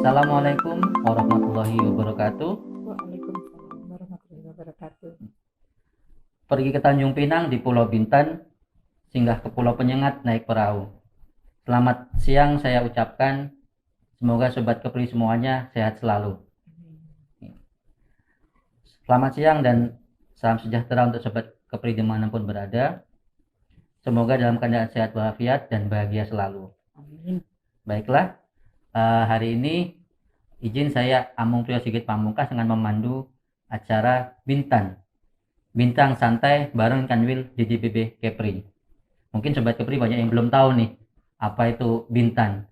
Assalamualaikum warahmatullahi wabarakatuh. Waalaikumsalam warahmatullahi wabarakatuh. Pergi ke Tanjung Pinang di Pulau Bintan, singgah ke Pulau Penyengat naik perahu. Selamat siang saya ucapkan, semoga Sobat Kepri semuanya sehat selalu. Selamat siang dan salam sejahtera untuk Sobat Kepri dimanapun berada. Semoga dalam keadaan sehat walafiat dan bahagia selalu. Amin. Baiklah, hari ini izin saya Amung Priyo Sigit Pamungkas dengan memandu acara Bintang Santai bareng Kanwil JJBB Kepri. Mungkin Sobat Kepri banyak yang belum tahu nih, apa itu Bintan.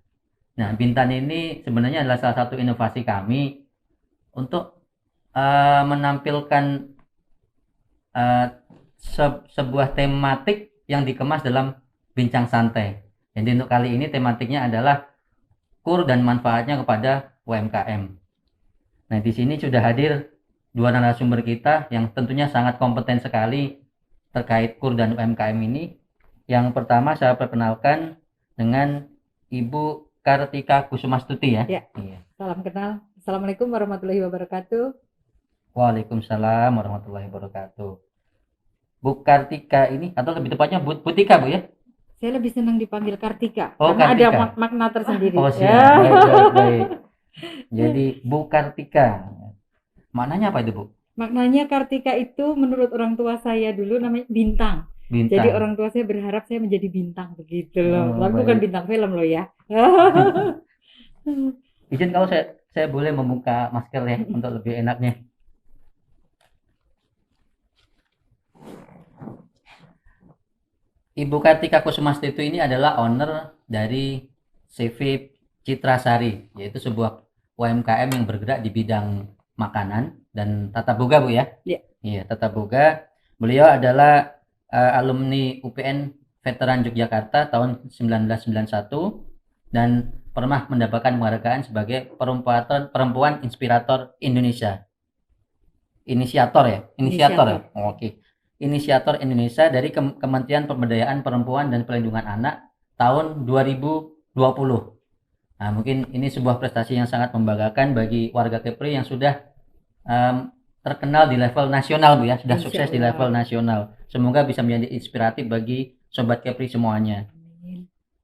Nah, Bintan ini sebenarnya adalah salah satu inovasi kami untuk menampilkan sebuah tematik yang dikemas dalam bincang santai. Jadi untuk kali ini tematiknya adalah KUR dan manfaatnya kepada UMKM. Nah, di sini sudah hadir dua narasumber kita yang tentunya sangat kompeten sekali terkait KUR dan UMKM ini. Yang pertama saya perkenalkan dengan Ibu Kartika Kusumastuti ya. Iya. Salam kenal. Assalamualaikum warahmatullahi wabarakatuh. Waalaikumsalam warahmatullahi wabarakatuh. Bu Kartika ini, atau lebih tepatnya Bu Tika, Bu ya? Saya lebih senang dipanggil Kartika Kartika. karena ada makna tersendiri. Oh siap, baik. Jadi Bu Kartika, maknanya apa itu Bu? Maknanya Kartika itu menurut orang tua saya dulu namanya bintang. Jadi orang tua saya berharap saya menjadi bintang begitu loh. Tapi bukan bintang film loh ya. Izin kalau saya boleh membuka masker ya untuk lebih enaknya. Ibu Kartika Kusumastuti ini adalah owner dari CV Citrasari, yaitu sebuah UMKM yang bergerak di bidang makanan dan tata boga, Bu ya? Iya, tata boga. Beliau adalah alumni UPN Veteran Yogyakarta tahun 1991 dan pernah mendapatkan penghargaan sebagai perempuan inspirator Indonesia. Inisiator ya? Oke. Inisiator Indonesia dari Kementerian Pemberdayaan Perempuan dan Perlindungan Anak tahun 2020. Nah, mungkin ini sebuah prestasi yang sangat membanggakan bagi warga Kepri yang sudah terkenal di level nasional, Bu ya, sudah sukses di level nasional. Semoga bisa menjadi inspiratif bagi Sobat Kepri semuanya.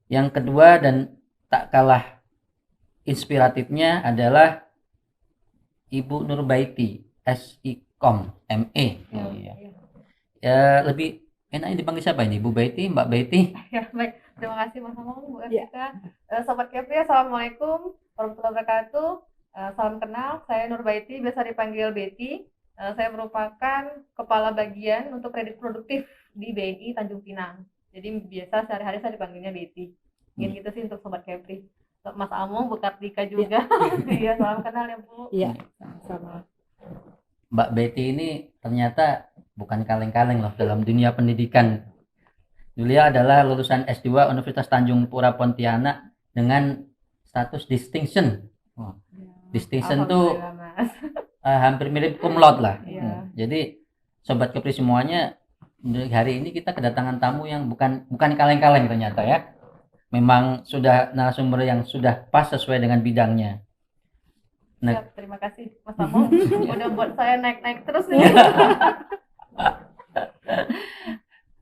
Yang kedua dan tak kalah inspiratifnya adalah Ibu Nurbaiti, SIKOM, ME. Ya, lebih enaknya dipanggil siapa ini? Bu Baiti, Mbak Baiti? Ya, baik. Terima kasih Mas Amung, Bu Kartika. Sobat Kepri, Assalamualaikum warahmatullahi wabarakatuh. Salam kenal, saya Nurbaiti, biasa dipanggil Betty. Saya merupakan kepala bagian untuk kredit produktif di BNI Tanjung Pinang. Jadi biasa sehari-hari saya dipanggilnya Betty. Mungkin gitu sih untuk Sobat Kepri. Mas Amung, Bu Kartika juga. Iya, salam kenal ya Bu. Iya, sama. Mbak Betty ini ternyata bukan kaleng-kaleng loh dalam dunia pendidikan. Beliau adalah lulusan S2 Universitas Tanjung Pura Pontianak dengan status distinction. Distinction tuh hampir mirip cum laude lah. Jadi Sobat Kepri semuanya, hari ini kita kedatangan tamu yang bukan kaleng-kaleng ternyata ya. Memang sudah narasumber yang sudah pas sesuai dengan bidangnya. Nah, terima kasih Mas Amung udah buat saya naik-naik terus nih.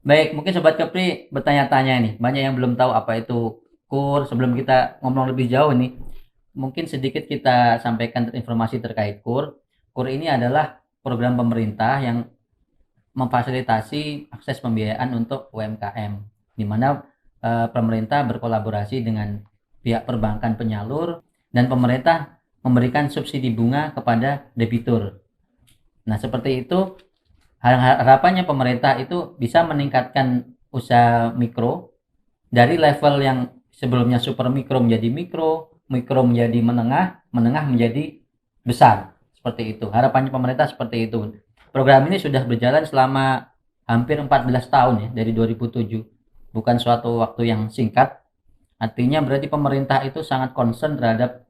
Baik, mungkin Sobat Kepri bertanya-tanya nih, banyak yang belum tahu apa itu KUR. Sebelum kita ngomong lebih jauh nih, mungkin sedikit kita sampaikan informasi terkait KUR. KUR ini adalah program pemerintah yang memfasilitasi akses pembiayaan untuk UMKM, di mana pemerintah berkolaborasi dengan pihak perbankan penyalur dan pemerintah memberikan subsidi bunga kepada debitur. Nah, seperti itu harapannya pemerintah itu bisa meningkatkan usaha mikro dari level yang sebelumnya super mikro menjadi mikro menjadi menengah menjadi besar. Seperti itu. Harapannya pemerintah seperti itu. Program ini sudah berjalan selama hampir 14 tahun ya, dari 2007. Bukan suatu waktu yang singkat. Artinya berarti pemerintah itu sangat concern terhadap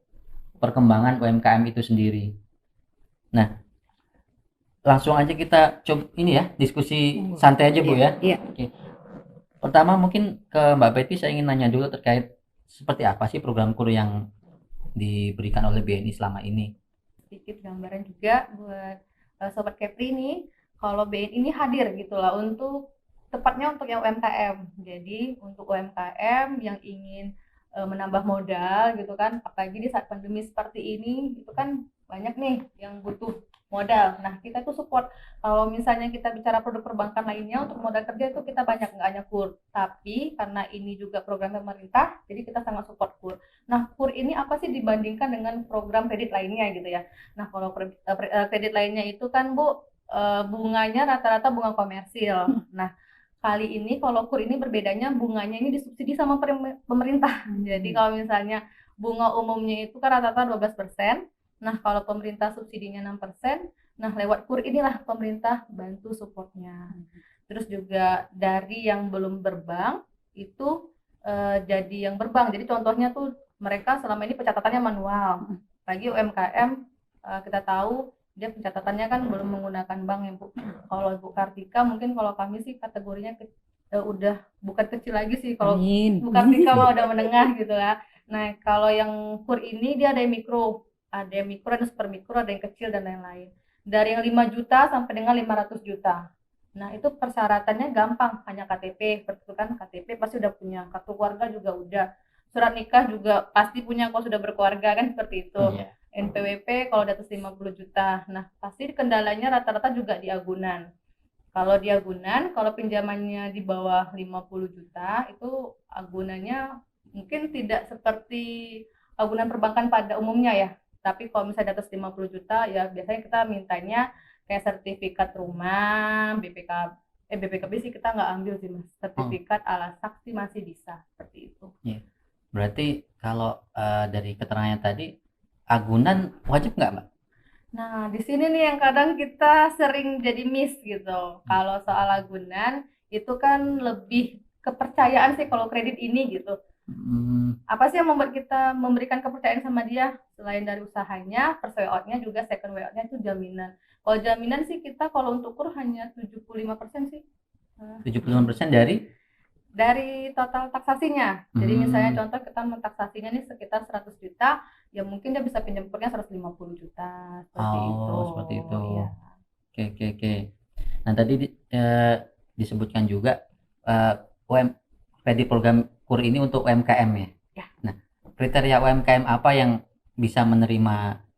perkembangan UMKM itu sendiri. Nah, langsung aja kita coba ini ya, diskusi santai aja Bu ya. Iya. Oke. Pertama mungkin ke Mbak Betty saya ingin nanya dulu terkait seperti apa sih program KUR yang diberikan oleh BNI selama ini. Sedikit gambaran juga buat Sobat Kepri nih, kalau BNI ini hadir gitu lah untuk tepatnya untuk yang UMKM. Jadi untuk UMKM yang ingin menambah modal gitu kan, apalagi di saat pandemi seperti ini, itu kan banyak nih yang butuh modal. Nah, kita tuh support. Kalau misalnya kita bicara produk perbankan lainnya, untuk modal kerja itu kita banyak, nggak hanya KUR. Tapi karena ini juga program pemerintah, jadi kita sangat support KUR. Nah, KUR ini apa sih dibandingkan dengan program kredit lainnya gitu ya? Nah, kalau kredit lainnya itu kan Bu, bunganya rata-rata bunga komersil. Nah, kali ini kalau KUR ini berbedanya bunganya ini disubsidi sama pemerintah. Jadi kalau misalnya bunga umumnya itu kan rata-rata 12%. Nah, kalau pemerintah subsidinya 6%, nah lewat KUR inilah pemerintah bantu supportnya. Terus juga dari yang belum berbank itu jadi yang berbank. Jadi contohnya tuh mereka selama ini pencatatannya manual. Lagi UMKM kita tahu dia pencatatannya kan belum menggunakan bank ya Bu. Kalau Bu Kartika mungkin kalau kami sih kategorinya udah bukan kecil lagi sih, kalau Bu Kartika mah udah menengah gitu ya. Nah, kalau yang KUR ini dia ada yang mikro, ada super mikro, ada yang kecil dan lain-lain. Dari yang 5 juta sampai dengan 500 juta. Nah, itu persyaratannya gampang, hanya KTP. Betul kan, KTP pasti udah punya, kartu keluarga juga udah, surat nikah juga pasti punya kalau sudah berkeluarga kan, seperti itu. NPWP kalau di atas 50 juta. Nah, pasti kendalanya rata-rata juga di agunan. Kalau di agunan, kalau pinjamannya di bawah 50 juta, itu agunannya mungkin tidak seperti agunan perbankan pada umumnya ya. Tapi kalau misalnya di atas 50 juta, ya biasanya kita mintanya kayak sertifikat rumah, BPKB sih kita nggak ambil sih Mas. Sertifikat ala saksi masih bisa, seperti itu. Berarti kalau dari keterangannya tadi, agunan wajib nggak Mbak? Nah, di sini nih yang kadang kita sering jadi miss gitu. Kalau soal agunan, itu kan lebih kepercayaan sih kalau kredit ini gitu. Apa sih yang membuat kita memberikan kepercayaan sama dia? Selain dari usahanya, first way out-nya juga second way out-nya itu jaminan. Kalau jaminan sih kita kalau untuk KUR hanya 75% sih. 75% dari total taksasinya. Jadi misalnya contoh kita taksasinya nih sekitar 100 juta, ya mungkin dia bisa pinjam KURnya 150 juta. Seperti itu. Iya. Oke. Nah, tadi disebutkan juga kredit program KUR ini untuk UMKM ya. Nah, kriteria UMKM apa yang bisa menerima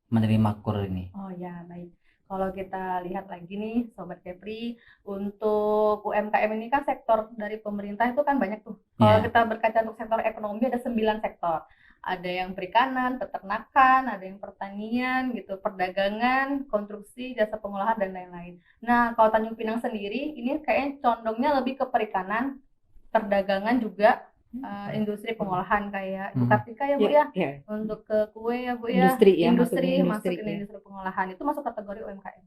KUR ini? Oh ya, baik. Kalau kita lihat lagi nih Sobat Kepri, untuk UMKM ini kan sektor dari pemerintah itu kan banyak tuh. Kalau kita berkaca untuk sektor ekonomi ada 9 sektor. Ada yang perikanan, peternakan, ada yang pertanian gitu, perdagangan, konstruksi, jasa pengolahan dan lain-lain. Nah, kalau Tanjung Pinang sendiri ini kayaknya condongnya lebih ke perikanan, perdagangan juga, industri pengolahan kayak Bu Kartika ya Bu ya. Untuk ke kue ya Bu ya. Industri masuk industri pengolahan itu masuk kategori UMKM.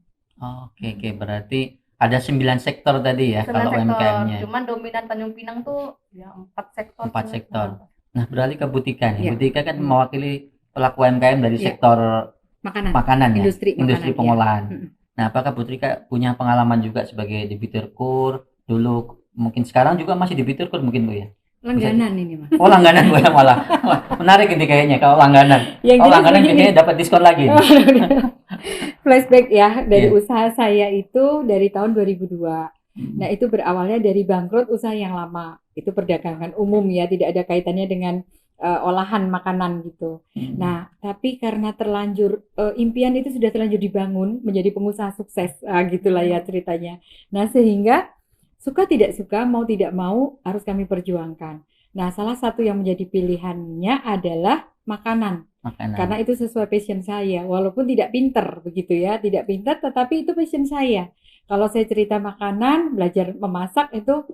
Oke, berarti ada 9 sektor tadi ya kalau UMKM-nya. Cuman dominan Tanjung Pinang tuh ya 4 sektor. 4 sektor. Nah, beralih ke Bu Tika nih. Bu Tika kan mewakili pelaku UMKM dari sektor makanan ya, industri pengolahan. Nah, apakah Bu Tika punya pengalaman juga sebagai debitur KUR dulu? Mungkin sekarang juga masih debitur KUR mungkin Bu ya? Langganan ini Mas. Oh, langganan Bu ya malah. Wah, menarik ini kayaknya kalau langganan. Langganan biasanya dapat diskon lagi. Flashback ya dari usaha saya itu dari tahun 2002. Nah, itu berawalnya dari bangkrut usaha yang lama. Itu perdagangan umum ya, tidak ada kaitannya dengan olahan makanan gitu. Nah, tapi karena terlanjur impian itu sudah terlanjur dibangun menjadi pengusaha sukses, gitulah ya ceritanya. Nah, sehingga suka tidak suka, mau tidak mau harus kami perjuangkan. Nah, salah satu yang menjadi pilihannya adalah makanan. Karena itu sesuai passion saya, walaupun tidak pinter begitu ya, tidak pinter tetapi itu passion saya. Kalau saya cerita makanan, belajar memasak itu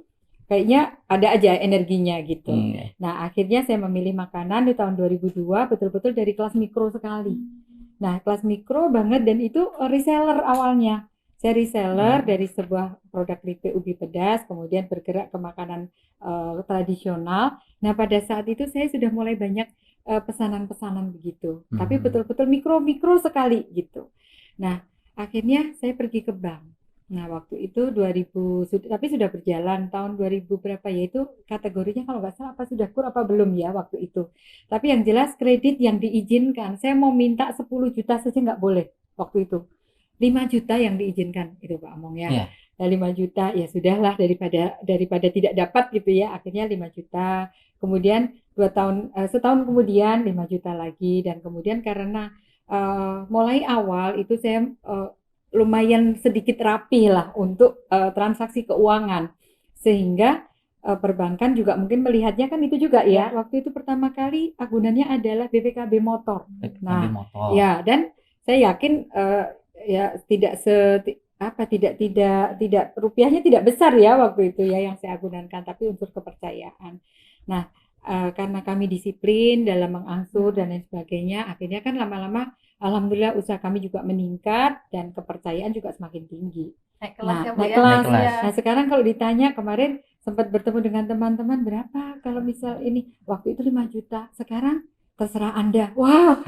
kayaknya ada aja energinya gitu. Nah, akhirnya saya memilih makanan di tahun 2002 betul-betul dari kelas mikro sekali. Nah, kelas mikro banget dan itu reseller awalnya. Saya reseller dari sebuah produk keripik ubi pedas, kemudian bergerak ke makanan tradisional. Nah, pada saat itu saya sudah mulai banyak pesanan-pesanan begitu. Tapi betul-betul mikro sekali gitu. Nah, akhirnya saya pergi ke bank. Nah, waktu itu 2000, tapi sudah berjalan tahun 2000 berapa ya itu kategorinya kalau nggak salah apa sudah kur apa belum ya waktu itu. Tapi yang jelas kredit yang diizinkan, saya mau minta 10 juta saja nggak boleh waktu itu. 5 juta yang diizinkan itu Pak Among ya. Iya. Nah, 5 juta ya sudahlah daripada tidak dapat gitu ya. Akhirnya 5 juta. Kemudian setahun kemudian 5 juta lagi dan kemudian karena mulai awal itu saya lumayan sedikit rapi lah untuk transaksi keuangan sehingga perbankan juga mungkin melihatnya kan itu juga ya waktu itu pertama kali agunannya adalah BPKB motor. BPKB motor. Ya dan saya yakin ya tidak rupiahnya tidak besar ya waktu itu ya yang saya agunkan tapi unsur kepercayaan. Nah karena kami disiplin dalam mengangsur dan lain sebagainya akhirnya kan lama-lama alhamdulillah usaha kami juga meningkat dan kepercayaan juga semakin tinggi. Naik kelas ya, Bu, naik ya? kelas. Naik kelas. Nah, sekarang kalau ditanya kemarin sempat bertemu dengan teman-teman berapa kalau misal ini waktu itu 5 juta, sekarang terserah Anda. Wow,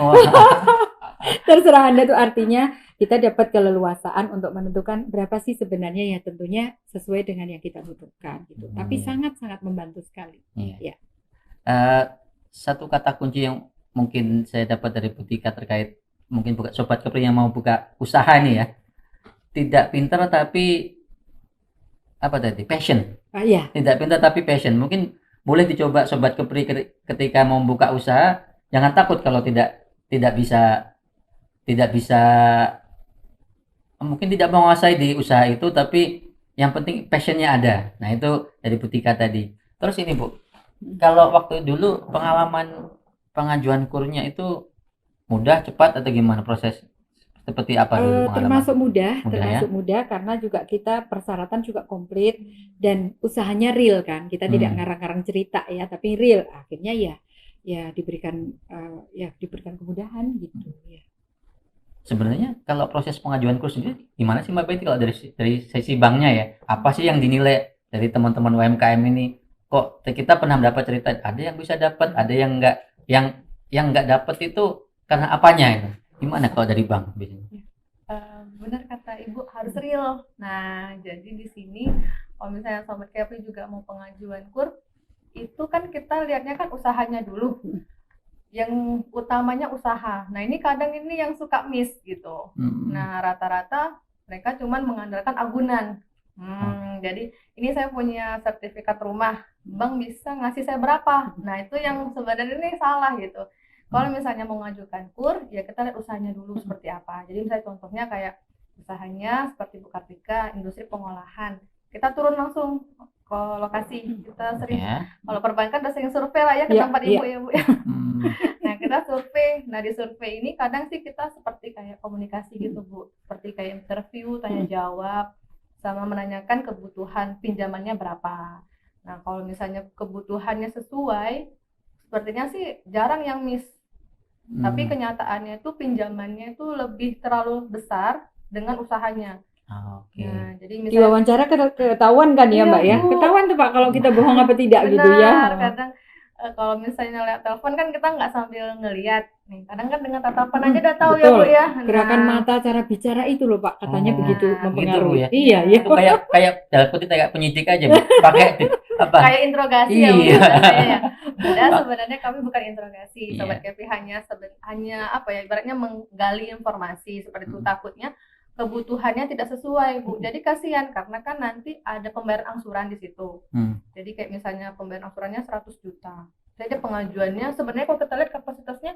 terserah Anda tuh artinya kita dapat keleluasaan untuk menentukan berapa sih sebenarnya ya tentunya sesuai dengan yang kita butuhkan gitu. Tapi sangat-sangat membantu sekali. Iya. Ya. Satu kata kunci yang mungkin saya dapat dari Bu Tika terkait mungkin sobat Kepri yang mau buka usaha nih ya, tidak pintar tapi apa tadi passion. Iya. Tidak pintar tapi passion. Mungkin boleh dicoba sobat Kepri ketika mau buka usaha, jangan takut kalau tidak bisa mungkin tidak menguasai di usaha itu, tapi yang penting passionnya ada. Nah itu dari Bu Tika tadi. Terus ini Bu, kalau waktu dulu pengalaman pengajuan kurnya itu mudah, cepat atau gimana proses? Seperti apa dulu pengalaman? Termasuk mudah karena juga kita persyaratan juga komplit dan usahanya real kan. Kita tidak ngarang-ngarang cerita ya, tapi real. Akhirnya ya diberikan kemudahan gitu ya. Sebenarnya kalau proses pengajuan kurs sendiri gimana sih Mbak Betty kalau dari sisi banknya ya? Apa sih yang dinilai dari teman-teman UMKM ini? Kok kita pernah mendapat cerita ada yang bisa dapat, ada yang enggak, yang enggak dapat itu karena apanya itu? Gimana kalau dari bank biasanya? Benar kata Ibu, harus real. Nah, jadi di sini kalau misalnya Sobat Kepri juga mau pengajuan kur, itu kan kita lihatnya kan usahanya dulu. Yang utamanya usaha. Nah, ini kadang ini yang suka miss gitu. Nah, rata-rata mereka cuman mengandalkan agunan. Jadi ini saya punya sertifikat rumah, bank bisa ngasih saya berapa? Nah, itu yang sebenarnya ini salah gitu. Kalau misalnya mau mengajukan kur, ya kita lihat usahanya dulu seperti apa. Jadi misalnya contohnya kayak usahanya seperti Bu Kartika, industri pengolahan. Kita turun langsung ke lokasi. Kita sering, kalau perbankan udah sering survei lah ya ke tempat Ibu ya Bu ya. Nah, kita survei. Nah, di survei ini kadang sih kita seperti kayak komunikasi gitu Bu. Seperti kayak interview, tanya jawab, sama menanyakan kebutuhan pinjamannya berapa. Nah, kalau misalnya kebutuhannya sesuai, sepertinya sih jarang yang miss. Tapi kenyataannya itu pinjamannya itu lebih terlalu besar dengan usahanya. Nah, jadi Di wawancara ketahuan kan ya Mbak ya? Ketahuan tuh Pak kalau kita bohong apa tidak gitu ya. Kadang kalau misalnya lihat telepon kan kita nggak sambil ngelihat nih, kadang kan dengan tatapan aja udah tahu ya Bu ya. Gerakan mata, cara bicara itu loh Pak, katanya begitu mempengaruhi. Gitu, ya. Iya. Itu kayak dalam kutip kayak penyidik aja Bu. Pakai apa? Kayak interogasi ya Bu. Ya. Padahal sebenarnya kami bukan interogasi, Sobat Kepri hanya apa ya, ibaratnya menggali informasi seperti itu. Takutnya kebutuhannya tidak sesuai Bu, jadi kasihan karena kan nanti ada pembayaran angsuran di situ. Jadi kayak misalnya pembayaran angsurannya 100 juta, jadi pengajuannya sebenarnya kalau kita lihat kapasitasnya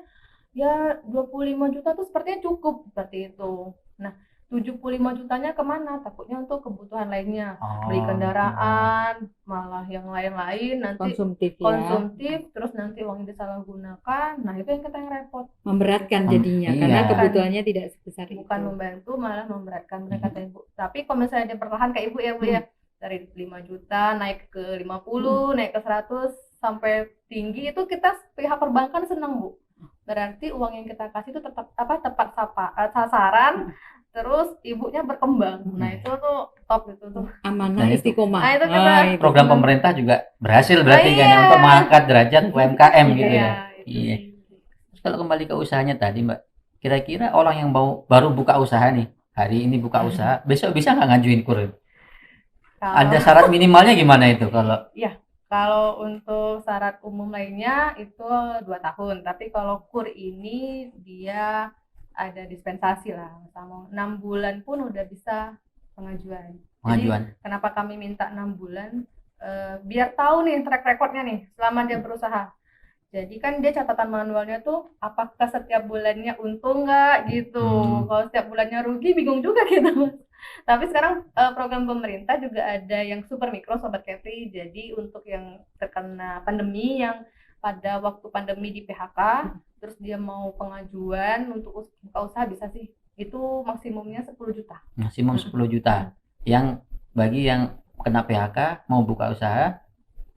ya 25 juta tuh sepertinya cukup seperti itu. Nah, 75 jutanya kemana? Takutnya untuk kebutuhan lainnya, beli kendaraan, malah yang lain-lain nanti konsumtif, terus nanti uangnya disalahgunakan. Nah, itu yang kita yang repot. Memberatkan jadinya, karena kebutuhannya tidak sebesar itu. Bukan membantu, malah memberatkan mereka Ibu. Tapi kalau misalnya dia perlahan kayak Ibu ya Bu ya, dari 5 juta naik ke 50, naik ke 100 sampai tinggi, itu kita pihak perbankan senang Bu. Berarti uang yang kita kasih itu tepat sasaran. Terus ibunya berkembang. Nah, itu tuh top itu tuh. Amanah istiqomah. Nah, itu program pemerintah juga berhasil berarti kan ya, untuk mengangkat derajat UMKM gitu ya. Iya. Terus kalau kembali ke usahanya tadi Mbak, kira-kira orang yang baru buka usaha nih, hari ini buka usaha, besok bisa nggak ngajuin kur? Ada Kalau syarat minimalnya gimana itu kalau? Kalau untuk syarat umum lainnya itu 2 tahun, tapi kalau KUR ini dia ada dispensasi lah, sama 6 bulan pun udah bisa pengajuan. Jadi Pengajuan. kenapa kami minta 6 bulan? Biar tahu nih track recordnya nih selama dia berusaha. Jadi kan dia catatan manualnya tuh apakah setiap bulannya untung nggak gitu. Kalau setiap bulannya rugi bingung juga gitu. Tapi sekarang program pemerintah juga ada yang super mikro Sobat Kepri. Jadi untuk yang terkena pandemi, yang pada waktu pandemi di PHK, terus dia mau pengajuan untuk buka usaha bisa sih. Itu maksimumnya 10 juta. Maksimum 10 juta. Yang bagi yang kena PHK mau buka usaha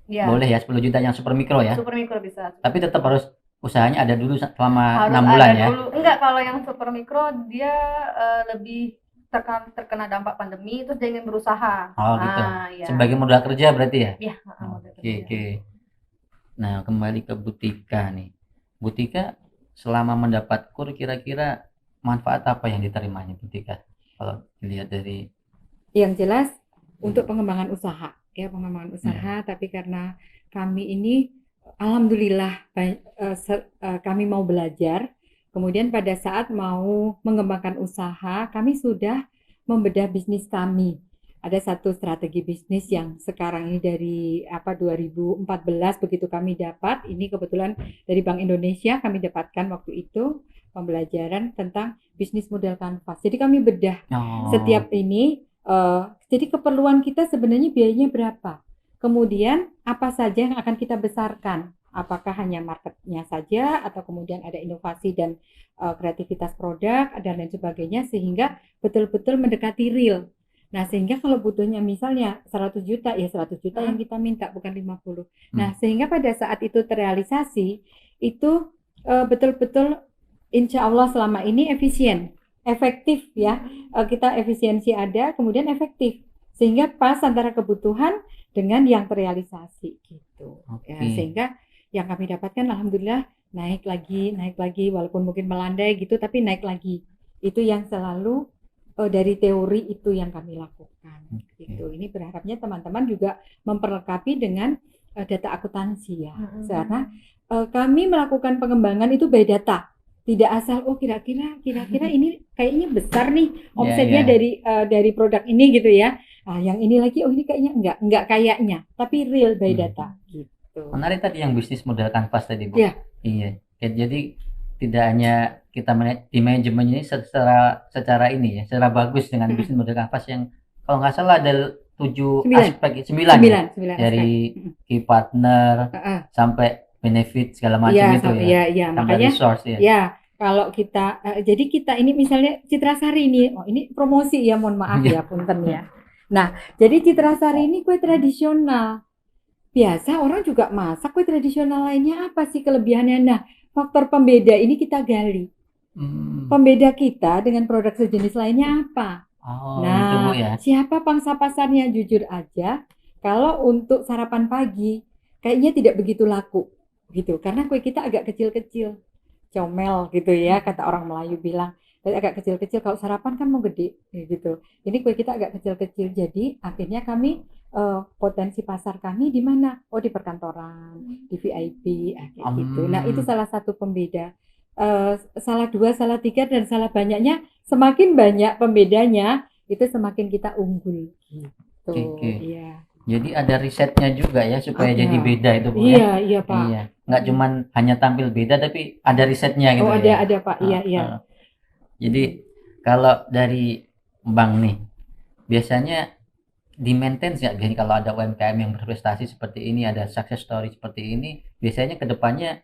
Ya, boleh ya 10 juta yang super mikro ya. super mikro bisa. Tapi tetap harus usahanya ada dulu selama Harus 6 bulan ada ya. dulu. Enggak, kalau yang super mikro dia lebih terkena dampak pandemi terus dia ingin berusaha. Oh gitu. Ya. Sebagai modal kerja berarti ya? Iya, modal kerja. Oke. Nah, kembali ke Butika nih. Butika selama mendapat KUR kira-kira manfaat apa yang diterimanya Butika? Kalau dilihat dari Yang jelas untuk pengembangan usaha, ya pengembangan usaha. Tapi karena kami ini, alhamdulillah, kami mau belajar. Kemudian pada saat mau mengembangkan usaha, kami sudah membedah bisnis kami. Ada satu strategi bisnis yang sekarang ini dari 2014 begitu kami dapat. Ini kebetulan dari Bank Indonesia kami dapatkan waktu itu pembelajaran tentang bisnis model kanvas. Jadi kami bedah setiap ini. Jadi keperluan kita sebenarnya biayanya berapa? Kemudian apa saja yang akan kita besarkan? Apakah hanya marketnya saja atau kemudian ada inovasi dan kreativitas produk dan lain sebagainya sehingga betul-betul mendekati real. Nah, sehingga kalau butuhnya misalnya 100 juta ya 100 juta yang kita minta bukan 50. Nah, sehingga pada saat itu terrealisasi itu betul-betul insya Allah selama ini efektif ya, kita efisiensi ada, kemudian efektif sehingga pas antara kebutuhan dengan yang terrealisasi gitu. Ya, sehingga yang kami dapatkan alhamdulillah naik lagi walaupun mungkin melandai gitu tapi naik lagi. Itu yang selalu dari teori itu yang kami lakukan gitu. Ini berharapnya teman-teman juga memperlengkapi dengan data akuntansi ya. Karena kami melakukan pengembangan itu by data. Tidak asal kira-kira ini kayaknya besar nih omsetnya dari produk ini gitu ya. Yang ini lagi ini kayaknya enggak kayaknya, tapi real by data gitu. Menarik tadi yang bisnis model kanvas tadi, Bu. Iya. Jadi tidak hanya kita di manajemen ini secara ini ya, secara bagus dengan bisnis model kanvas yang kalau nggak salah ada 9 aspek, 9 dari key partner sampai benefit segala macam itu ya. Iya, makanya resource ya. Ya, kalau kita jadi kita ini misalnya Citrasari ini, ini promosi ya, mohon maaf ya, punten ya. Nah, jadi Citrasari ini kue tradisional. Biasa orang juga masak kue tradisional lainnya apa sih kelebihannya? Nah, faktor pembeda ini kita gali. Pembeda kita dengan produk sejenis lainnya apa? Itu, Bu, ya. Siapa pangsa pasarnya? Jujur aja, kalau untuk sarapan pagi kayaknya tidak begitu laku gitu, karena kue kita agak kecil-kecil, comel gitu ya, kata orang Melayu bilang. Agak kecil-kecil, kalau sarapan kan mau gede gitu. Ini kue kita agak kecil-kecil, jadi akhirnya kami potensi pasar kami di mana? Di perkantoran, di VIP, kayak gitu. Nah, itu salah satu pembeda. Salah 2, salah 3, dan salah banyaknya, semakin banyak pembedanya, itu semakin kita unggul gitu. Iya. Jadi ada risetnya juga ya supaya jadi beda itu, Bu, ya? Iya, Pak. Iya. Nggak cuman hanya tampil beda tapi ada risetnya gitu. Ada Pak. Iya. Jadi kalau dari bank nih biasanya di maintenance nggak? Jadi kalau ada UMKM yang berprestasi seperti ini, ada success story seperti ini, biasanya kedepannya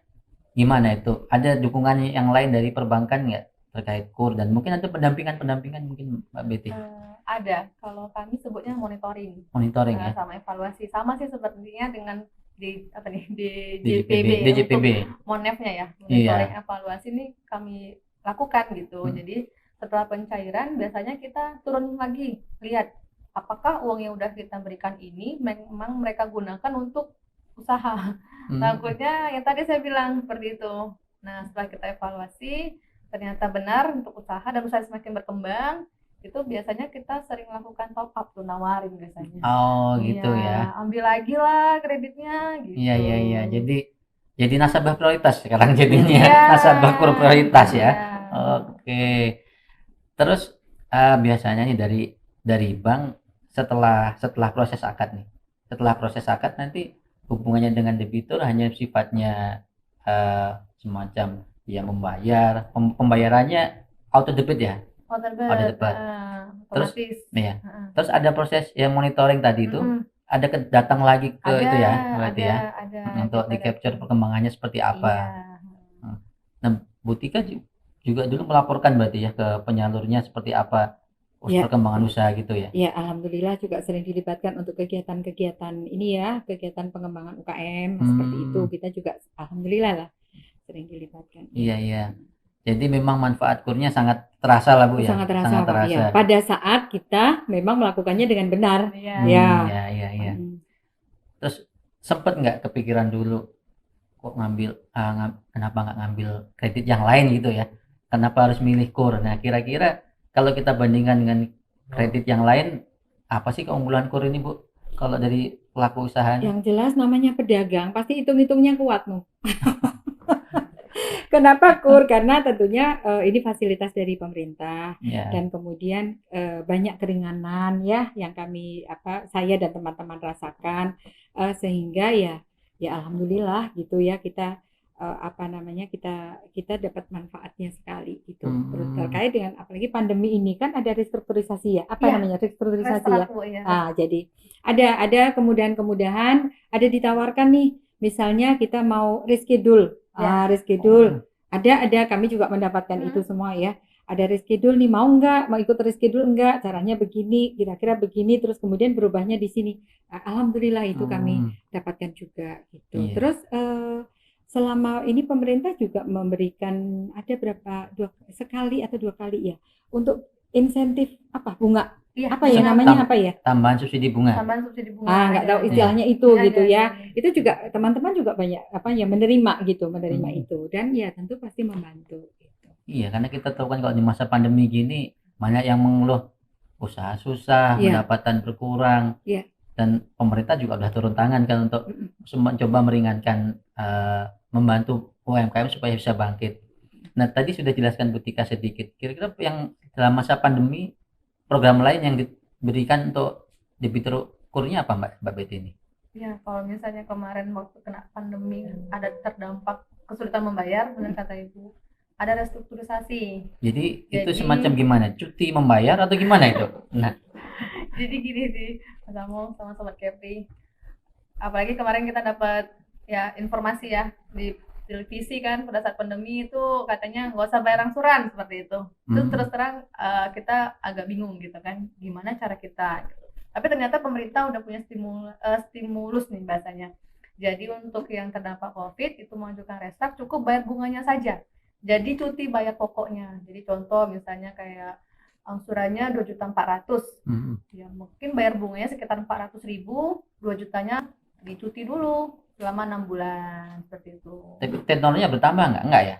gimana itu? Ada dukungan yang lain dari perbankan nggak terkait KUR, dan mungkin ada pendampingan mungkin Mbak Betty? Ada. Kalau kami sebutnya monitoring ya. Sama evaluasi, sama sih sepertinya dengan di DJPB. Monefnya ya, monitoring evaluasi ini kami lakukan gitu. Jadi setelah pencairan biasanya kita turun lagi lihat apakah uang yang udah kita berikan ini memang mereka gunakan untuk usaha. Takutnya yang tadi saya bilang seperti itu. Nah, setelah kita evaluasi ternyata benar untuk usaha dan usaha semakin berkembang, itu biasanya kita sering lakukan top up tuh, nawarin biasanya. Oh gitu ya. Ambil lagi lah kreditnya gitu. Iya. Jadi nasabah prioritas sekarang jadinya. Iya. Nasabah kur prioritas ya. Iya. Oke. Terus biasanya nih dari bank setelah proses akad nih. Setelah proses akad nanti hubungannya dengan debitur hanya sifatnya semacam ya membayar, pembayarannya auto debit ya. Auto debit. Terus otomatis. ya. Terus ada proses yang monitoring tadi itu ada datang lagi ke itu ya berarti ya. Ada. Untuk di capture perkembangannya seperti apa. Iya. Nah, Bu Tika juga dulu melaporkan berarti ya ke penyalurnya seperti apa perkembangan usaha gitu ya. Ya, alhamdulillah juga sering dilibatkan untuk kegiatan-kegiatan ini ya, kegiatan pengembangan UKM seperti itu. Kita juga alhamdulillah lah sering dilibatkan. Iya. Jadi memang manfaat kurnya sangat terasa lah Bu ya. Sangat terasa. Ya. Pada saat kita memang melakukannya dengan benar. Iya. Terus sempat nggak kepikiran dulu kok kenapa nggak ngambil kredit yang lain gitu ya? Kenapa harus milih KUR? Nah, kira-kira kalau kita bandingkan dengan kredit yang lain, apa sih keunggulan KUR ini Bu? Kalau dari pelaku usaha? Yang jelas namanya pedagang, pasti hitung-hitungnya kuat Nu. Kenapa KUR? Karena tentunya ini fasilitas dari pemerintah dan kemudian banyak keringanan ya yang saya dan teman-teman rasakan sehingga ya alhamdulillah gitu ya kita kita dapat manfaatnya sekali gitu. Terus terkait dengan apalagi pandemi ini kan ada restrukturisasi ya. Namanya restrukturisasi ya. Jadi ada kemudahan-kemudahan, ada ditawarkan nih misalnya kita mau reschedule. Reschedule. Ada kami juga mendapatkan itu semua ya. Ada reschedule nih, mau ikut reschedule enggak? Caranya begini, kira-kira begini, terus kemudian berubahnya di sini. Alhamdulillah itu kami dapatkan juga gitu. Terus selama ini pemerintah juga memberikan ada sekali atau 2 kali ya untuk insentif bunga. Namanya apa ya? Tambahan subsidi bunga. Nggak tahu istilahnya itu gitu ya. Itu juga teman-teman juga banyak menerima itu dan ya tentu pasti membantu gitu. Iya, karena kita tahu kan kalau di masa pandemi gini banyak yang mengeluh usaha susah, pendapatan berkurang. Dan pemerintah juga udah turun tangan kan untuk mencoba meringankan membantu UMKM supaya bisa bangkit. Nah, tadi sudah jelaskan Bu Tika sedikit. Kira-kira yang dalam masa pandemi program lain yang diberikan untuk debitur KUR-nya apa Mbak Betty ini? Ya, kalau misalnya kemarin waktu kena pandemi ada terdampak kesulitan membayar, benar kata Ibu, ada restrukturisasi. Jadi itu semacam gimana? Cuti membayar atau gimana itu? Nah, jadi gini sih, sama Sobat Kepri. Apalagi kemarin kita dapat ya informasi ya di televisi kan pada saat pandemi itu katanya nggak usah bayar angsuran seperti itu. Terus terus terang kita agak bingung gitu kan, gimana cara kita gitu. Tapi ternyata pemerintah udah punya stimulus nih bahasanya. Jadi untuk yang terdampak COVID itu mengajukan restart cukup bayar bunganya saja. Jadi cuti bayar pokoknya. Jadi contoh misalnya kayak angsurannya 2.400.000. Ya mungkin bayar bunganya sekitar 400.000, 2 jutanya dicuti dulu selama 6 bulan seperti itu. Tapi tenornya bertambah nggak ya?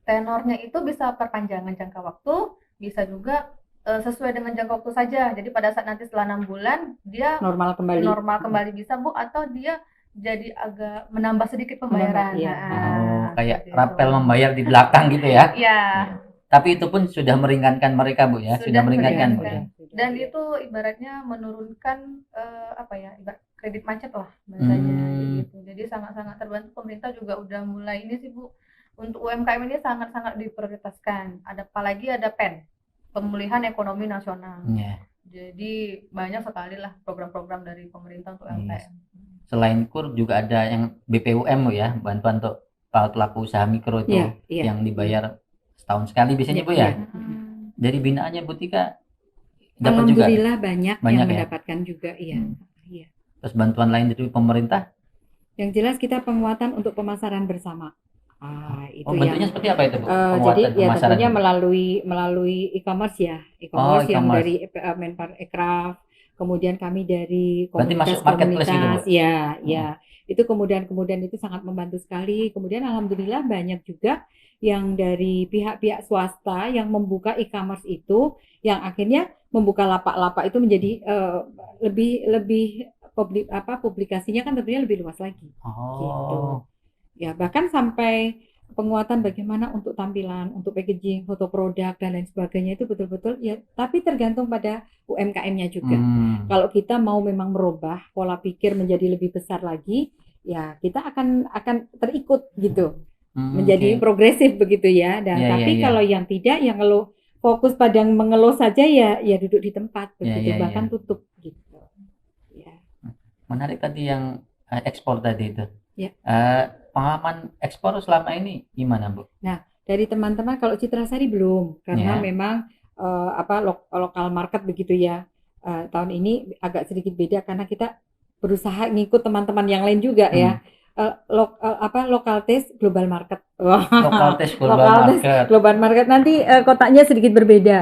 Tenornya itu bisa perpanjangan jangka waktu, bisa juga sesuai dengan jangka waktu saja. Jadi pada saat nanti setelah 6 bulan dia normal kembali bisa Bu, atau dia jadi agak menambah sedikit pembayaran. Kayak rapel membayar di belakang gitu ya? Iya. Tapi itu pun sudah meringankan mereka Bu ya, sudah meringankan Bu ya. Dan itu ibaratnya menurunkan ibarat kredit macet lah bahasanya gitu. Jadi sangat-sangat terbantu, pemerintah juga udah mulai ini sih Bu. Untuk UMKM ini sangat-sangat diprioritaskan. Apalagi ada PEN, Pemulihan Ekonomi Nasional. Jadi banyak sekali lah program-program dari pemerintah untuk UMKM. Selain KUR juga ada yang BPUM Bu ya, bantuan untuk pelaku usaha mikro itu yang dibayar setahun sekali biasanya Bu ya. Dari binaannya Bu Tika dapat juga? Alhamdulillah banyak yang mendapatkan juga iya. Terus bantuan lain dari pemerintah? Yang jelas kita penguatan untuk pemasaran bersama. Itu bentuknya seperti apa itu Bu? Jadi ya tentunya melalui e-commerce ya. E-commerce yang dari Menpar Ekraf, kemudian kami dari komunitas marketplace itu, ya. Itu kemudian itu sangat membantu sekali. Kemudian alhamdulillah banyak juga yang dari pihak-pihak swasta yang membuka e-commerce itu, yang akhirnya membuka lapak-lapak itu menjadi lebih lebih publikasinya kan tentunya lebih luas lagi. Gitu. Oh, Ya, bahkan sampai penguatan bagaimana untuk tampilan, untuk packaging, foto produk dan lain sebagainya itu betul-betul ya, tapi tergantung pada UMKM-nya juga. Kalau kita mau memang merubah pola pikir menjadi lebih besar lagi, ya kita akan terikut gitu. Menjadi oke. progresif begitu ya. Dan Ya, ya, tapi ya. kalau yang tidak, yang ngeluh fokus pada mengeluh saja ya duduk di tempat Ya, begitu, ya, bahkan ya. tutup gitu. Ya. Menarik tadi yang ekspor tadi itu. Ya. Pengalaman ekspor selama ini gimana, Bu? Nah, dari teman-teman kalau Citra Sari belum, karena Ya. memang lokal market begitu ya. Tahun ini agak sedikit beda karena kita berusaha ngikut teman-teman yang lain juga ya. Lokal taste global market. Wah, Lokal tes global lokal taste market. global market nanti kotaknya sedikit berbeda.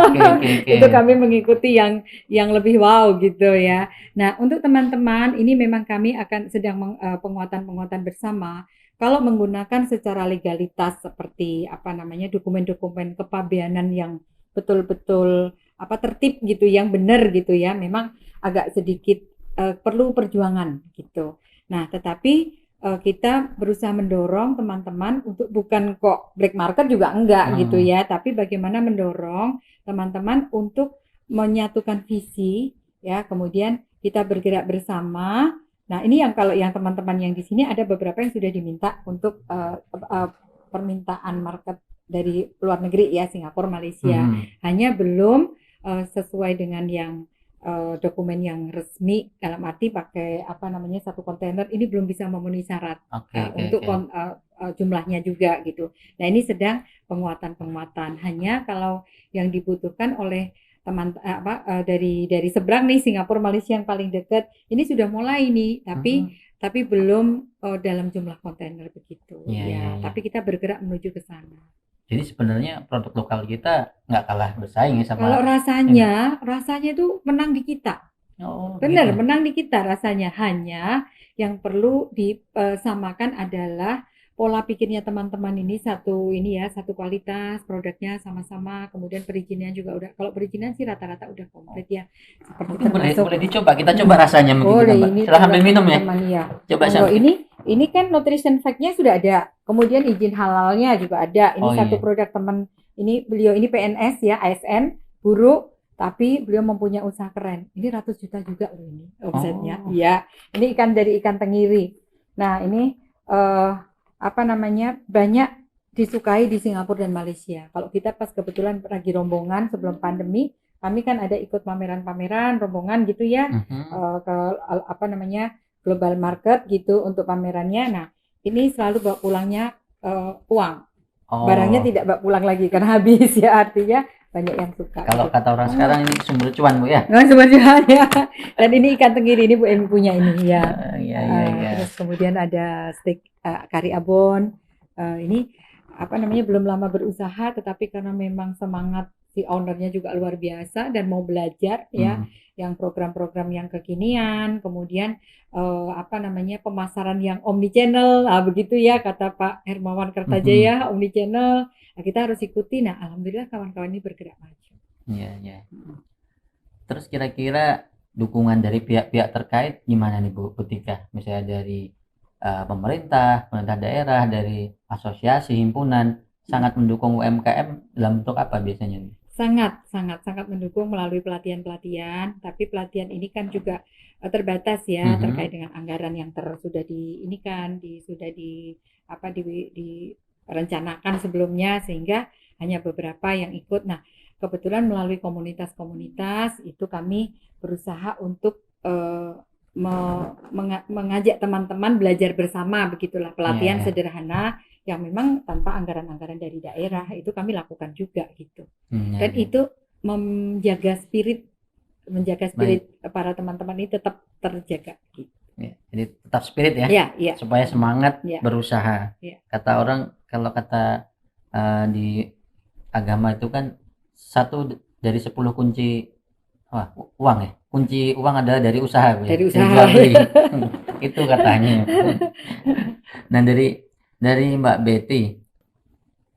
Oke, oke, oke. Itu kami mengikuti yang lebih wow gitu ya. Nah, untuk teman-teman ini memang kami akan sedang penguatan-penguatan bersama. Kalau menggunakan secara legalitas seperti dokumen-dokumen kepabeanan yang betul-betul tertib gitu, yang benar gitu ya, memang agak sedikit perlu perjuangan gitu. Nah, tetapi kita berusaha mendorong teman-teman untuk bukan kok black market juga enggak gitu ya, tapi bagaimana mendorong teman-teman untuk menyatukan visi ya, kemudian kita bergerak bersama. Nah, ini yang kalau yang teman-teman yang di sini ada beberapa yang sudah diminta untuk permintaan market dari luar negeri ya, Singapura, Malaysia. Hanya belum sesuai dengan yang dokumen yang resmi, dalam arti pakai satu kontainer ini belum bisa memenuhi syarat untuk jumlahnya juga gitu. Nah, ini sedang penguatan. Hanya kalau yang dibutuhkan oleh teman dari seberang nih, Singapura, Malaysia yang paling dekat ini sudah mulai nih, tapi belum dalam jumlah kontainer begitu ya. Tapi kita bergerak menuju ke sana. Jadi sebenarnya produk lokal kita nggak kalah bersaing ya sama. Kalau rasanya itu menang di kita. Benar, gitu. menang di kita rasanya. Hanya yang perlu disamakan adalah pola pikirnya teman-teman ini satu kualitas produknya sama-sama, kemudian perizinannya juga udah, kalau perizinan sih rata-rata udah komplit ya, seperti Mungkin termasuk boleh dicoba, kita coba rasanya mungkin. boleh kita, ini silahkan ambil minum ya. ya. Coba Monggo, ini kan nutrition fact-nya sudah ada, kemudian izin halalnya juga ada. Ini satu produk teman ini, beliau ini PNS ya, ASN, guru, tapi beliau mempunyai usaha keren. Ini ratus juta juga loh ini omsetnya. Iya, ini ikan dari ikan tenggiri. Nah, ini banyak disukai di Singapura dan Malaysia. Kalau kita pas kebetulan lagi rombongan sebelum pandemi, kami kan ada ikut pameran-pameran rombongan gitu ya, ke global market gitu untuk pamerannya. Nah, ini selalu bawa pulangnya uang. Barangnya tidak bawa pulang lagi karena habis ya, artinya banyak yang suka. Kalau kata orang sekarang ini sumber cuan, Bu ya. Sumber cuan ya. Dan ini ikan tenggiri, ini Bu Emi punya ini ya. Iya. Terus kemudian ada steak kari abon. Ini belum lama berusaha, tetapi karena memang semangat si ownernya juga luar biasa dan mau belajar ya, yang program-program yang kekinian, kemudian pemasaran yang omnichannel, begitu ya kata Pak Hermawan Kertajaya, omnichannel. Nah, kita harus ikuti. Nah, alhamdulillah kawan-kawan ini bergerak maju. Iya. Terus kira-kira dukungan dari pihak-pihak terkait gimana nih Bu Putika? Misalnya dari pemerintah daerah, dari asosiasi, himpunan, sangat mendukung UMKM dalam bentuk apa biasanya nih? Sangat mendukung melalui pelatihan, tapi pelatihan ini kan juga terbatas ya, terkait dengan anggaran yang sudah direncanakan sebelumnya, sehingga hanya beberapa yang ikut. Nah, kebetulan melalui komunitas-komunitas itu kami berusaha untuk mengajak teman-teman belajar bersama, begitulah pelatihan sederhana yang memang tanpa anggaran-anggaran dari daerah, itu kami lakukan juga gitu. Dan itu menjaga spirit para teman-teman ini tetap terjaga gitu. Ya, jadi tetap spirit ya, supaya semangat berusaha. Kata orang, kalau kata di agama itu kan 1 dari 10 kunci uang ya. Kunci uang adalah dari usaha, dari usaha. itu katanya. Nah, dari Mbak Betty,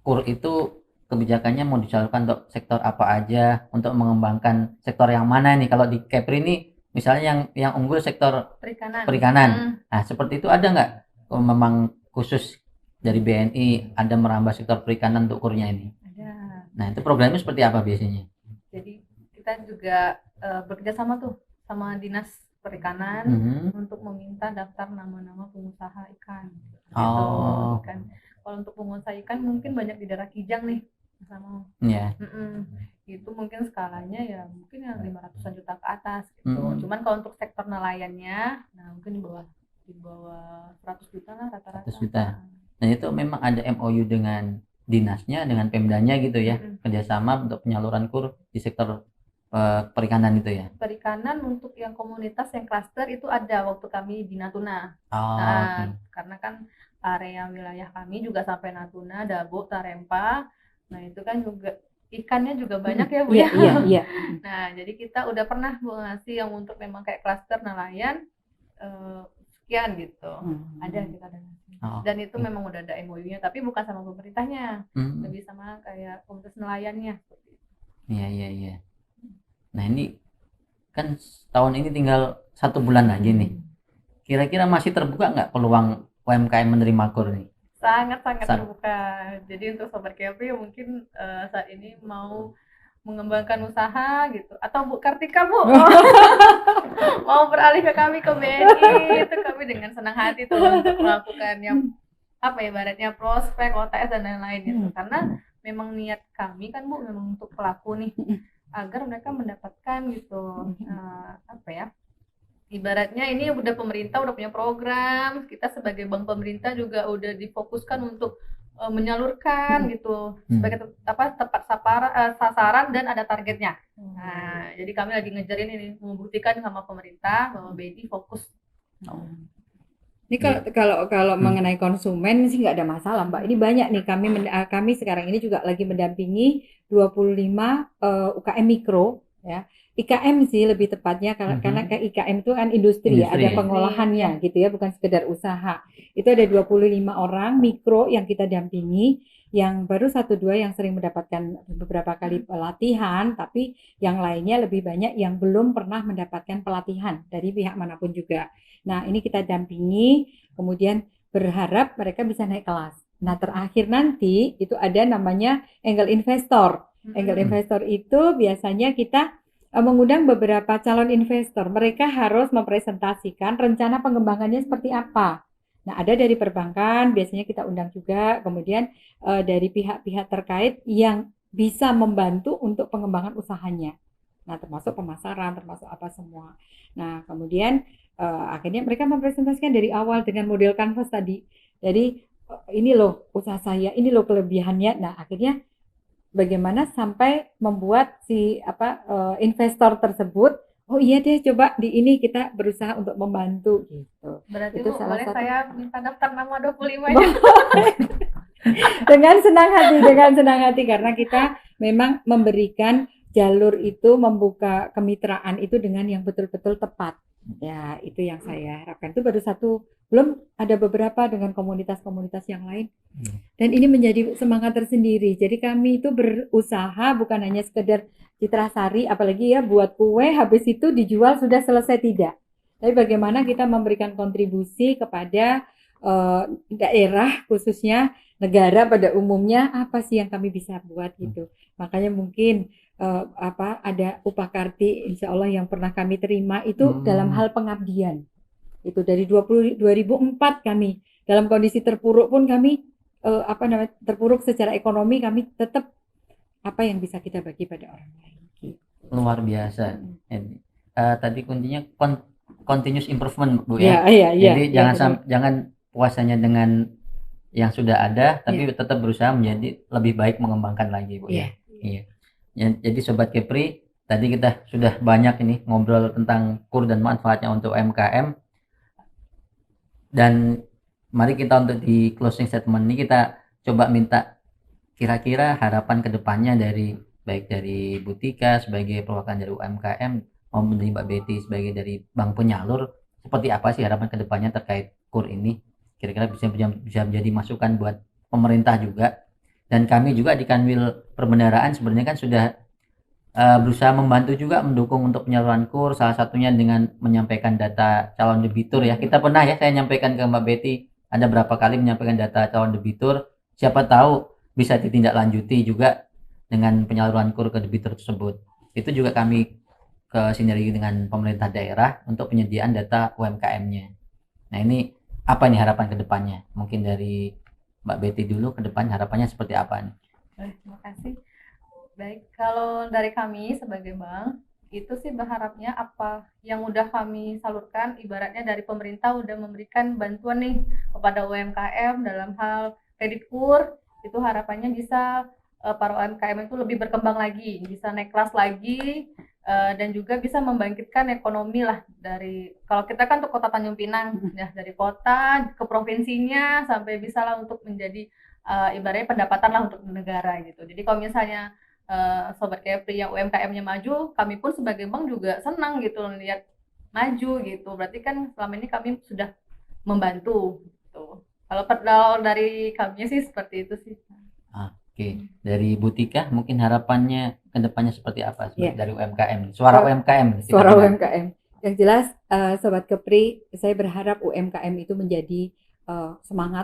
KUR itu kebijakannya mau disalurkan untuk sektor apa aja, untuk mengembangkan sektor yang mana nih? Kalau di Kepri ini misalnya yang unggul sektor perikanan. Nah, seperti itu ada nggak? Oh, memang khusus dari BNI ada merambah sektor perikanan untuk KUR-nya ini? Ada. Nah, itu programnya seperti apa biasanya? Jadi kita juga bekerja sama tuh sama Dinas Perikanan untuk meminta daftar nama-nama pengusaha ikan. Gitu. Ikan. Kalau untuk pengusaha ikan mungkin banyak di daerah Kijang nih, sama. Iya. Itu mungkin skalanya ya mungkin yang 500-an juta ke atas gitu. Cuman kalau untuk sektor nelayannya, nah mungkin di bawah 100 juta lah rata-rata. 100 juta. Nah, itu memang ada MOU dengan dinasnya, dengan Pemdanya gitu ya, kerjasama untuk penyaluran KUR di sektor perikanan itu ya. Perikanan untuk yang komunitas yang klaster itu ada waktu kami di Natuna. Karena kan area wilayah kami juga sampai Natuna, Dabo, Tarempa. Nah, itu kan juga ikannya juga banyak ya Bu ya. Iya. Nah, jadi kita udah pernah Bu ngasih yang untuk memang kayak klaster nelayan sekian gitu. Ada kita ada. Dan itu memang udah ada MOU-nya, tapi bukan sama pemerintahnya. Lebih sama kayak komunitas nelayannya. Iya. Nah, ini kan tahun ini tinggal 1 bulan lagi nih. Kira-kira masih terbuka nggak peluang UMKM menerima KUR nih? Sangat terbuka. Jadi untuk Sobat Kepri mungkin saat ini mau mengembangkan usaha gitu, atau Bu Kartika Bu mau beralih ke kami ke BNI, itu kami dengan senang hati tuh untuk melakukan yang apa ya, ibaratnya prospek, OTS dan lain-lain gitu. Karena memang niat kami kan Bu memang untuk pelaku nih, agar mereka mendapatkan gitu apa ya, ibaratnya ini udah pemerintah udah punya program, kita sebagai bank pemerintah juga udah difokuskan untuk menyalurkan gitu sebagai tepat sasaran dan ada targetnya. Nah, jadi kami lagi ngejarin ini, membuktikan sama pemerintah bahwa BNI fokus. Ini kalau mengenai konsumen sih nggak ada masalah Mbak. Ini banyak nih, kami sekarang ini juga lagi mendampingi 25 UKM mikro ya. IKM sih lebih tepatnya karena IKM itu kan industri ya, ada pengolahannya gitu ya, bukan sekedar usaha. Itu ada 25 orang mikro yang kita dampingi, yang baru 1-2 yang sering mendapatkan beberapa kali pelatihan, tapi yang lainnya lebih banyak yang belum pernah mendapatkan pelatihan dari pihak manapun juga. Nah, ini kita dampingi, kemudian berharap mereka bisa naik kelas. Nah, terakhir nanti itu ada namanya Angel Investor. Angel Investor itu biasanya kita mengundang beberapa calon investor. Mereka harus mempresentasikan rencana pengembangannya seperti apa. Nah, ada dari perbankan, biasanya kita undang juga, kemudian dari pihak-pihak terkait yang bisa membantu untuk pengembangan usahanya. Nah, termasuk pemasaran, termasuk apa semua. Nah, kemudian akhirnya mereka mempresentasikan dari awal dengan model canvas tadi. Jadi ini loh usaha saya, ini loh kelebihannya. Nah, akhirnya bagaimana sampai membuat si investor tersebut, oh iya deh, coba di ini kita berusaha untuk membantu gitu. Berarti itu Bu, salah boleh satu. Saya minta daftar nama 25-nya. Dengan senang hati karena kita memang memberikan jalur itu, membuka kemitraan itu dengan yang betul-betul tepat. Ya, itu yang saya harapkan. Itu baru satu, belum ada beberapa dengan komunitas-komunitas yang lain. Dan ini menjadi semangat tersendiri. Jadi kami itu berusaha bukan hanya sekedar citra sari, apalagi ya buat kue, habis itu dijual sudah selesai, tidak. Tapi bagaimana kita memberikan kontribusi kepada daerah, khususnya negara pada umumnya, apa sih yang kami bisa buat gitu. Makanya mungkin ada Upakarti insya Allah yang pernah kami terima itu dalam hal pengabdian. Itu dari 2004 kami dalam kondisi terpuruk pun kami terpuruk secara ekonomi, kami tetap apa yang bisa kita bagi pada orang lain. Gitu. Luar biasa. Tadi kuncinya continuous improvement Bu ya. Jadi jangan puasanya dengan yang sudah ada, tapi tetap berusaha menjadi lebih baik, mengembangkan lagi Bu ya. Iya. Jadi Sobat Kepri, tadi kita sudah banyak ini ngobrol tentang KUR dan manfaatnya untuk UMKM. Dan mari kita untuk di closing statement ini kita coba minta kira-kira harapan kedepannya baik dari Bu Tika sebagai perwakilan dari UMKM maupun dari Mbak Betty sebagai dari bank penyalur, seperti apa sih harapan kedepannya terkait KUR ini, kira-kira bisa menjadi masukan buat pemerintah juga. Dan kami juga di Kanwil Perbendaharaan sebenarnya kan sudah berusaha membantu juga mendukung untuk penyaluran KUR, salah satunya dengan menyampaikan data calon debitur ya. Kita pernah ya, saya nyampaikan ke Mbak Betty, ada berapa kali menyampaikan data calon debitur, siapa tahu bisa ditindaklanjuti juga dengan penyaluran KUR ke debitur tersebut. Itu juga kami ke sinergi dengan pemerintah daerah untuk penyediaan data UMKM-nya. Nah ini apa nih harapan ke depannya? Mungkin dari Mbak Betty dulu, ke depan harapannya seperti apa nih? Terima kasih. Baik, kalau dari kami sebagai bank, itu sih berharapnya apa yang udah kami salurkan, ibaratnya dari pemerintah udah memberikan bantuan nih kepada UMKM dalam hal kredit KUR, itu harapannya bisa para UMKM itu lebih berkembang lagi, bisa naik kelas lagi, dan juga bisa membangkitkan ekonomi lah dari, kalau kita kan untuk kota Tanjung Pinang, ya dari kota ke provinsinya sampai bisa lah untuk menjadi ibaratnya pendapatan lah untuk negara gitu. Jadi kalau misalnya Sobat Kepri yang UMKM-nya maju, kami pun sebagai bank juga senang gitu lihat maju gitu. Berarti kan selama ini kami sudah membantu gitu. Kalau dari kami sih seperti itu sih. Oke, dari Bu Tika mungkin harapannya ke depannya seperti apa dari UMKM? Suara UMKM. UMKM. Yang jelas Sobat Kepri, saya berharap UMKM itu menjadi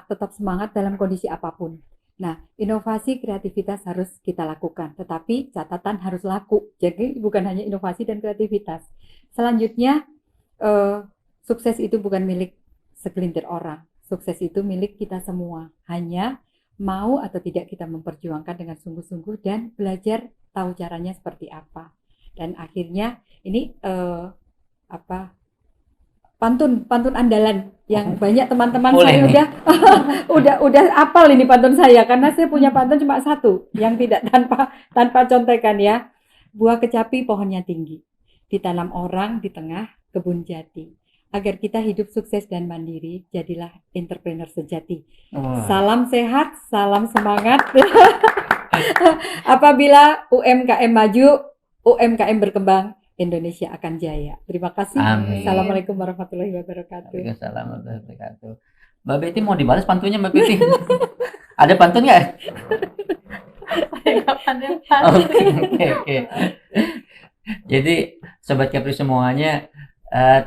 tetap semangat dalam kondisi apapun. Nah, inovasi kreativitas harus kita lakukan, tetapi catatan harus laku. Jadi bukan hanya inovasi dan kreativitas. Selanjutnya, sukses itu bukan milik segelintir orang. Sukses itu milik kita semua. Hanya mau atau tidak kita memperjuangkan dengan sungguh-sungguh dan belajar tahu caranya seperti apa. Dan akhirnya ini pantun andalan yang banyak teman-teman saya udah hafal ini pantun saya, karena saya punya pantun cuma satu yang tidak tanpa contekan ya. Buah kecapi pohonnya tinggi, ditanam orang di tengah kebun jati. Agar kita hidup sukses dan mandiri, jadilah entrepreneur sejati. Salam sehat, salam semangat. Apabila UMKM maju, UMKM berkembang, Indonesia akan jaya. Terima kasih. Amin. Assalamualaikum warahmatullahi wabarakatuh. Waalaikumsalam warahmatullahi wabarakatuh. Mbak Betty mau dibalas pantunnya Mbak Betty? Ada pantun nggak? Oke. Jadi Sobat Kepri semuanya,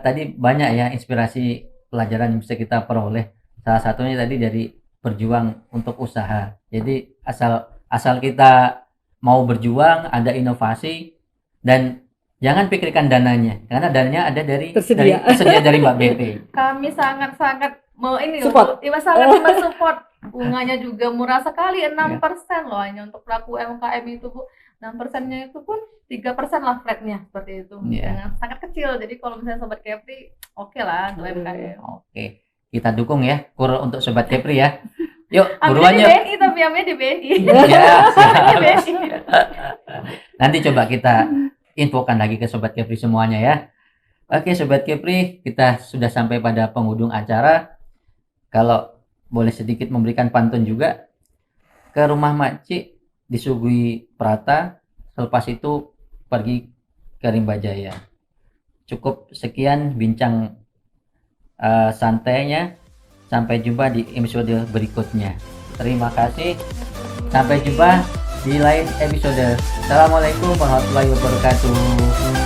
tadi banyak ya inspirasi pelajaran yang bisa kita peroleh. Salah satunya tadi dari berjuang untuk usaha. Jadi asal kita mau berjuang, ada inovasi, dan jangan pikirkan dananya, karena dananya ada tersedia dari Mbak Betty. Kami sangat mau ini support. Sangat mensupport. Bunganya juga murah sekali, 6% loh hanya untuk pelaku UMKM itu, Bu. 6%-nya itu pun 3% lah flatnya seperti itu. Sangat kecil. Jadi kalau misalnya Sobat Kepri, oke lah untuk UMKM. Oke. Kita dukung ya KUR untuk Sobat Kepri ya. Yuk, buruan yuk. BNI, tapi ambilnya di BNI. Ya, nanti coba kita infokan lagi ke Sobat Kepri semuanya ya. Oke Sobat Kepri, kita sudah sampai pada penghujung acara. Kalau boleh sedikit memberikan pantun juga, ke rumah makcik disuguhi prata, selepas itu pergi ke Rimba Jaya. Cukup sekian bincang santainya. Sampai jumpa di episode berikutnya. Terima kasih. Sampai jumpa di lain episode. Assalamualaikum warahmatullahi wabarakatuh.